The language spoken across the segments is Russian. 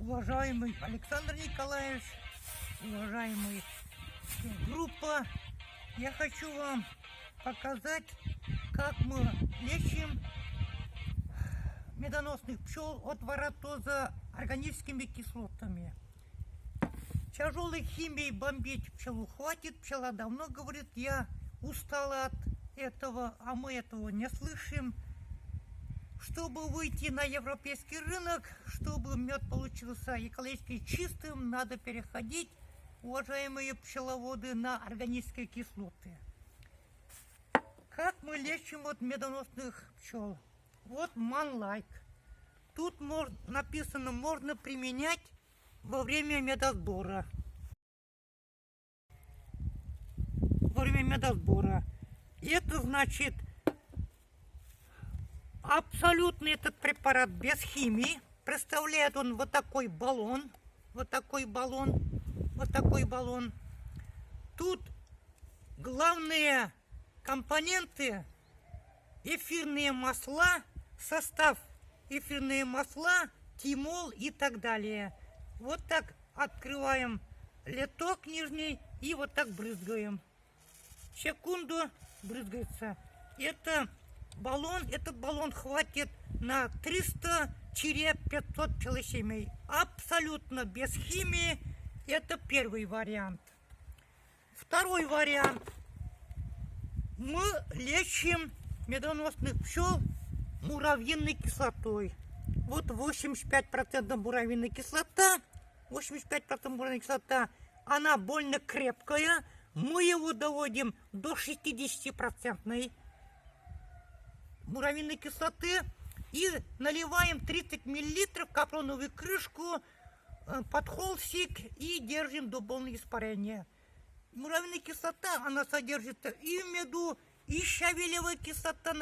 Уважаемый Александр Николаевич, уважаемая группа, я хочу вам показать, как мы лечим медоносных пчел от воротоза органическими кислотами. Тяжелой химией бомбить пчелу хватит. Пчела давно говорит, я устала от этого, а мы этого не слышим. Чтобы выйти на европейский рынок, чтобы мед получился экологически чистым, надо переходить, уважаемые пчеловоды, на органические кислоты. Как мы лечим от медоносных пчел? Вот Манлайк. Тут написано, можно применять во время медосбора. Во время медосбора. Это значит, абсолютно этот препарат без химии. Представляет он вот такой баллон. Вот такой баллон. Вот такой баллон. Тут главные компоненты: эфирные масла, состав эфирные масла, тимол и так далее. Вот так открываем литок нижний и вот так брызгаем. Секунду брызгается. Этот баллон хватит на 300-500 пчелосемей. Абсолютно без химии. Это первый вариант. Второй вариант. Мы лечим медоносных пчел муравьиной кислотой. Вот 85% муравьиной кислота. 85% муравьиной кислота. Она больно крепкая. Мы его доводим до 60% муравьиной кислоты и наливаем 30 мл в капроновую крышку под холстик и держим до полного испарения. Муравьиная кислота, она содержится и в меду, и щавелевая кислота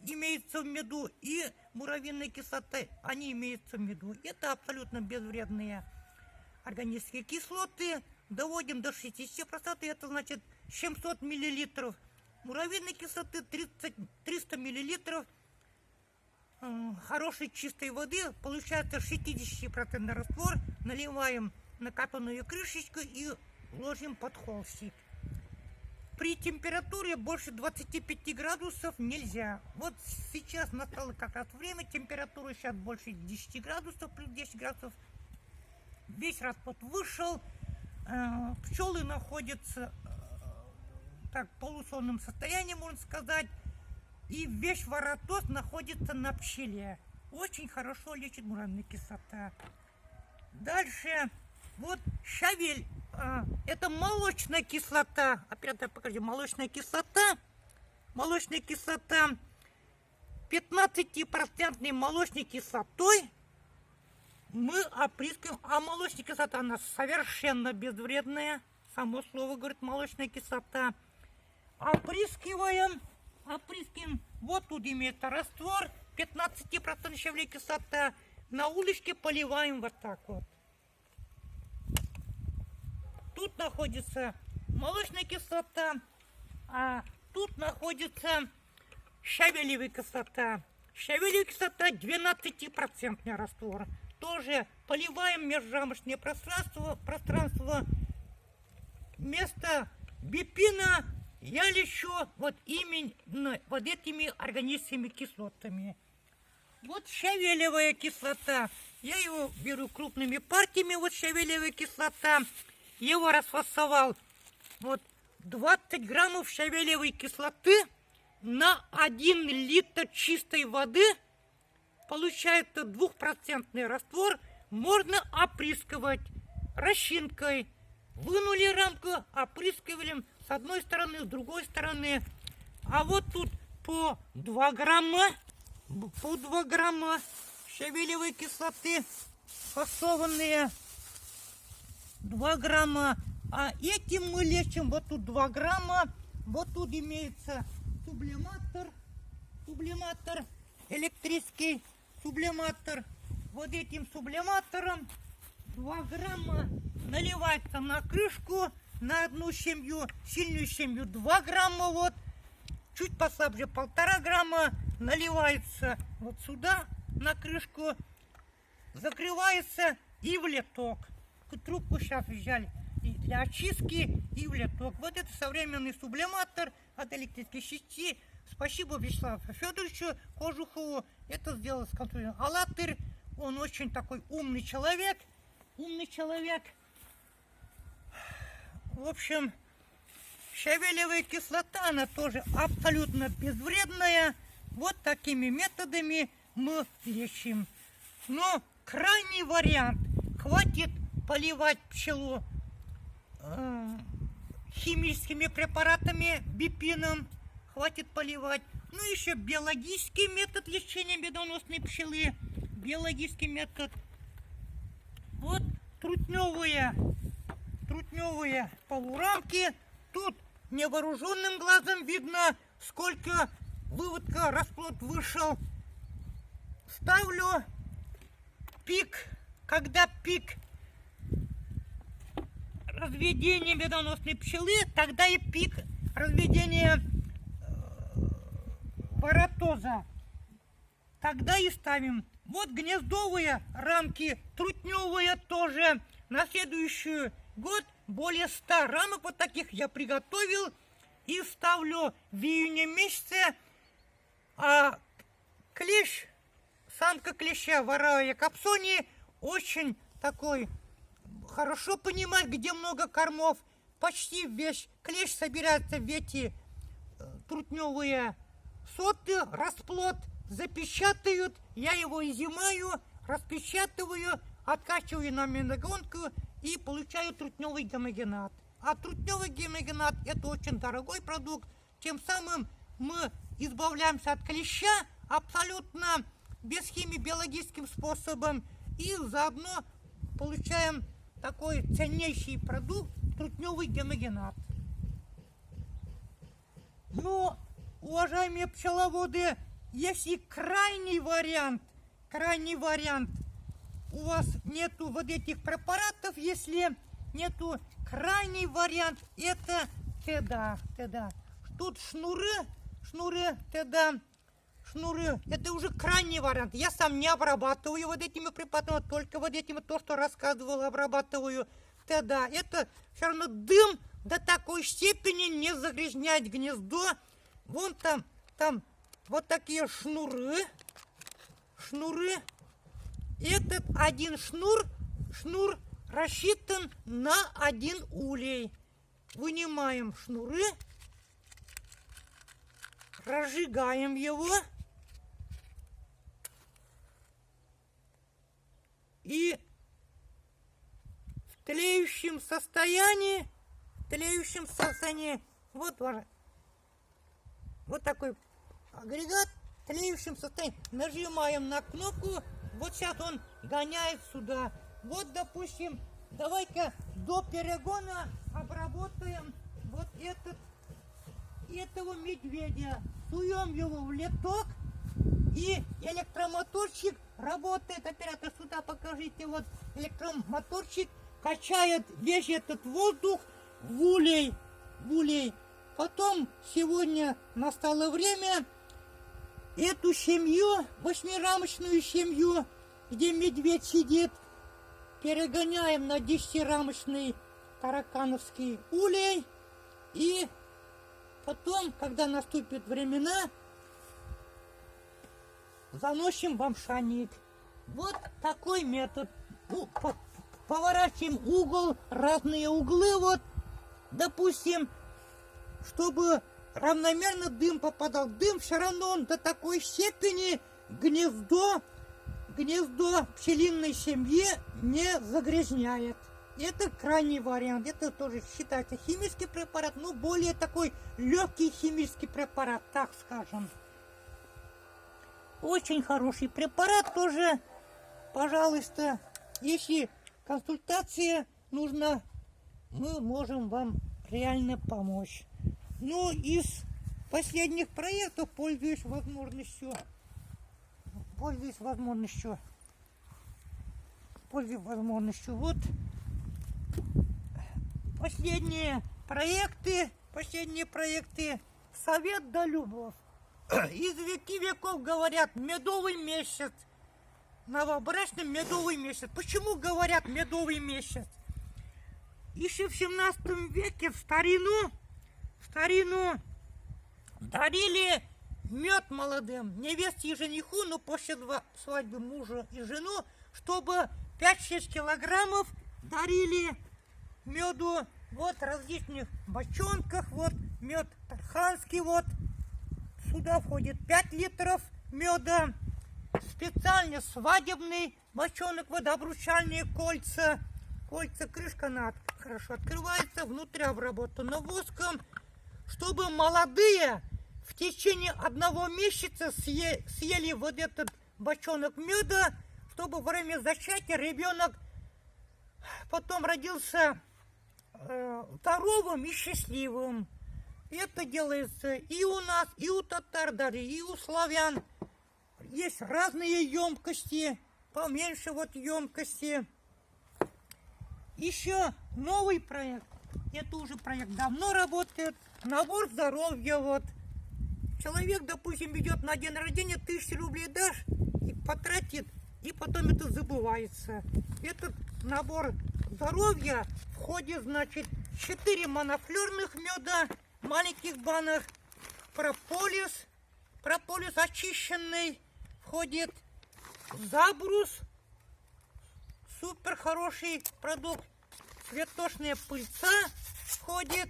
имеется в меду, и муравьиная кислота, они имеются в меду. Это абсолютно безвредные органические кислоты. Доводим до 60%, это значит 700 мл муравьиной кислоты, 300 мл хорошей чистой воды. Получается 60% раствор. Наливаем на капельную крышечку и ложим под холстик. При температуре больше 25 градусов нельзя. Вот сейчас настало как раз время, температура сейчас больше 10 градусов, плюс 10 градусов. Весь расплод вышел. Пчелы находятся в полусонном состоянии, можно сказать, и весь воротоз находится на пчеле. Очень хорошо лечит муравьиная кислота. Дальше, вот щавель, это молочная кислота. Опять покажи, молочная кислота. Молочная кислота 15% молочной кислотой мы опрыскиваем, а молочная кислота, она совершенно безвредная. Само слово говорит молочная кислота. Опрыскиваем. Вот тут имеется раствор, 15% щавелевая кислота. На улочке поливаем вот так вот. Тут находится молочная кислота, а тут находится щавелевая кислота. Щавелевая кислота 12% раствор. Тоже поливаем межрамочное пространство. Вместо бипина я лечу вот именно вот этими органическими кислотами. Вот щавелевая кислота. Я его беру крупными партиями, вот щавелевая кислота. Его расфасовал. Вот 20 граммов щавелевой кислоты на 1 литр чистой воды. Получается 2% раствор. Можно опрыскивать расчинкой. Вынули рамку, опрыскиваем с одной стороны, с другой стороны. А вот тут по 2 грамма щавелевой кислоты фасованные. 2 грамма. А этим мы лечим. Вот тут 2 грамма. Вот тут имеется сублиматор, электрический сублиматор. Вот этим сублиматором 2 грамма наливается на крышку, на одну семью, сильную семью 2 грамма, вот, чуть послабже 1,5 грамма наливается вот сюда на крышку. закрывается и в литок. Трубку сейчас взяли и для очистки и в литок. Вот это современный сублиматор от электрических сетей. Спасибо Вячеславу Федоровичу Кожухову. Это сделал с контролем. АЛЛАТРА, он очень такой умный человек. Умный человек. В общем, щавелевая кислота, она тоже абсолютно безвредная. Вот такими методами мы лечим. Но крайний вариант. Хватит поливать пчелу химическими препаратами, бипином. Хватит поливать. Ну, еще биологический метод лечения медоносной пчелы. Биологический метод. Вот трутневые полурамки. Тут невооруженным глазом видно, сколько выводка, расплод вышел. Ставлю пик, когда пик разведения медоносной пчелы, тогда и пик разведения воротоза. Тогда и ставим. Вот гнездовые рамки, трутневые тоже. На следующий год более 100 рамок вот таких я приготовил и ставлю в июне месяце. А клещ, самка клеща Варавия капсони, очень такой, хорошо понимает, где много кормов. Почти весь клещ собирается в эти трутневые соты, расплод запечатают, я его изымаю, распечатываю, откачиваю на миногонку и получаю трутневый гемогенат. А трутневый гемогенат – это очень дорогой продукт, тем самым мы избавляемся от клеща абсолютно без химии, биологическим способом, и заодно получаем такой ценнейший продукт – трутневый гемогенат. Но, уважаемые пчеловоды, если крайний вариант, у вас нету вот этих препаратов, если нету крайний вариант, это ТЭДА. Тут шнуры, ТЭДА, шнуры, это уже крайний вариант. Я сам не обрабатываю вот этими препаратами, только вот этими, то, что рассказывал, обрабатываю. ТЭДА, это все равно дым до такой степени не загрязнять гнездо. Вон там вот такие шнуры. Этот один шнур рассчитан на один улей. Вынимаем шнуры, разжигаем его и в тлеющем состоянии, вот такой агрегат в тлеющем состоянии. Нажимаем на кнопку, вот сейчас он гоняет сюда. Вот, допустим, давай-ка до перегона обработаем вот этого медведя. Суем его в литок, и электромоторчик работает. Оператор, сюда покажите. Вот электромоторчик качает весь этот воздух в улей. Потом сегодня настало время эту семью, 8-рамочную семью, где медведь сидит, перегоняем на 10-рамочный таракановский улей. И потом, когда наступят времена, заносим в амшаник. Вот такой метод. Поворачиваем угол, разные углы, вот, допустим, чтобы равномерно дым попадал. Дым все равно он до такой степени гнездо пчелиной семьи не загрязняет. Это крайний вариант. Это тоже считается химический препарат, но более такой легкий химический препарат, так скажем. Очень хороший препарат тоже. Пожалуйста, если консультация нужна, мы можем вам реально помочь. Ну, из последних проектов, пользуюсь возможностью. Вот последние проекты Совет да любовь. Из веки веков говорят, медовый месяц. новобрачным медовый месяц. Почему говорят медовый месяц? Еще в 17 веке в старину дарили мед молодым, невесте и жениху, но после свадьбы мужа и жену, чтобы 5-6 килограммов дарили меду, вот в различных бочонках, вот мед тарханский, вот сюда входит 5 литров меда, специально свадебный бочонок, вот обручальные кольца, крышка хорошо открывается, внутри обработана воском, чтобы молодые в течение 1 месяца съели вот этот бочонок меда, чтобы во время зачатия ребенок потом родился здоровым и счастливым. Это делается и у нас, и у татар, даже и у славян. Есть разные емкости, поменьше вот емкости. Еще новый проект, это уже проект давно работает, набор здоровья. Вот человек, допустим, идет на день рождения, 1000 рублей дашь и потратит, и потом это забывается. Этот набор здоровья входит, значит, 4 монофлерных меда, маленьких банок, прополис очищенный, входит забрус, супер хороший продукт, цветочная пыльца входит,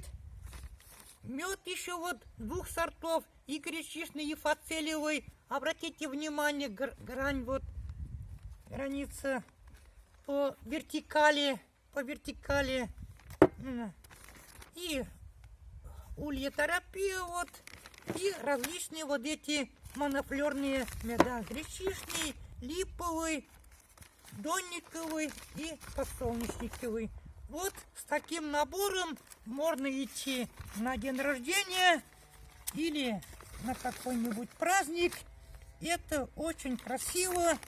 мед еще вот 2 сортов, и гречишный, и фацелевый. Обратите внимание, граница по вертикали, и ульетерапия, вот, и различные вот эти монофлерные меда, гречишный, липовый, донниковый и подсолнечниковый. Вот с таким набором можно идти на день рождения или на какой-нибудь праздник. Это очень красиво.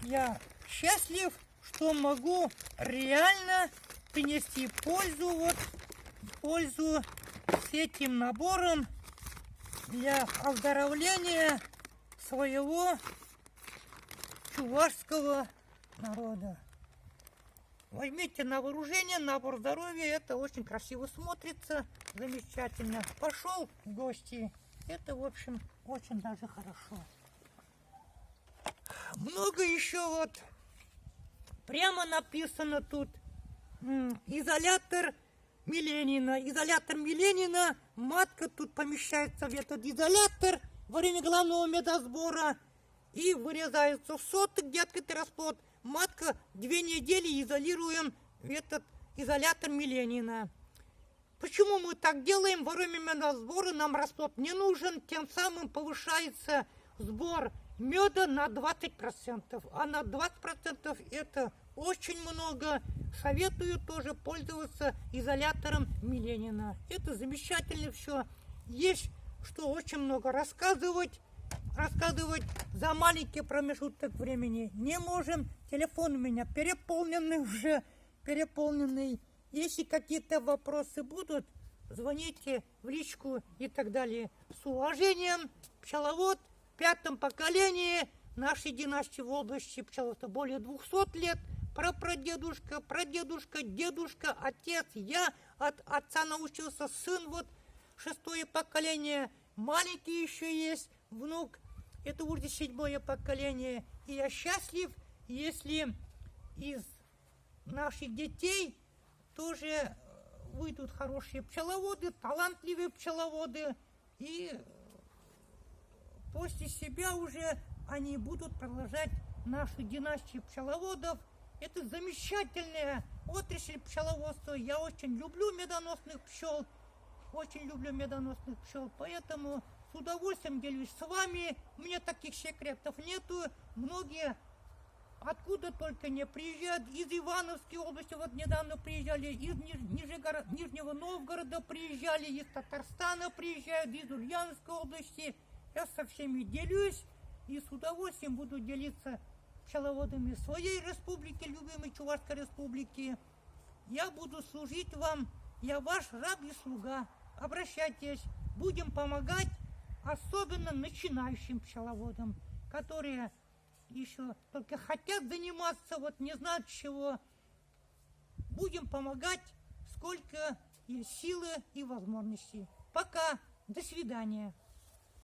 Я счастлив, что могу реально принести пользу с этим набором для оздоровления своего чувашского народа. Возьмите на вооружение набор здоровья, это очень красиво смотрится, замечательно. Пошел в гости, это, в общем, очень даже хорошо. Много еще вот, прямо написано тут, изолятор Миленина. Изолятор Миленина, матка тут помещается в этот изолятор во время главного медосбора и вырезается соты, где открытый расплод. Матка 2 недели изолируем в этот изолятор Миленина. Почему мы так делаем? Во время медосбора нам расплод не нужен, тем самым повышается сбор меда на 20%, а на 20% это очень много. Советую тоже пользоваться изолятором Миленина. Это замечательно все. Есть что очень много рассказывать за маленький промежуток времени не можем. Телефон у меня переполненный уже, Если какие-то вопросы будут, звоните в личку и так далее. С уважением, пчеловод в 5-м поколении нашей династии в области пчеловодства более 200 лет. Прапрадедушка, прадедушка, дедушка, отец, я от отца научился, сын вот 6-е поколение, маленький еще есть, внук, это уже 7-е поколение. И я счастлив, если из наших детей тоже выйдут хорошие пчеловоды, талантливые пчеловоды, и после себя уже они будут продолжать нашу династию пчеловодов. Это замечательная отрасль пчеловодства. Я очень люблю медоносных пчел, поэтому с удовольствием делюсь с вами. У меня таких секретов нету. Многие откуда только не приезжают. Из Ивановской области вот недавно приезжали, из Нижнего Новгорода приезжали, из Татарстана приезжают, из Ульяновской области. Я со всеми делюсь и с удовольствием буду делиться пчеловодами своей республики, любимой Чувашской республики. Я буду служить вам, я ваш раб и слуга. Обращайтесь, будем помогать, особенно начинающим пчеловодам, которые еще только хотят заниматься, вот не знают чего. Будем помогать, сколько есть силы и возможностей. Пока, до свидания.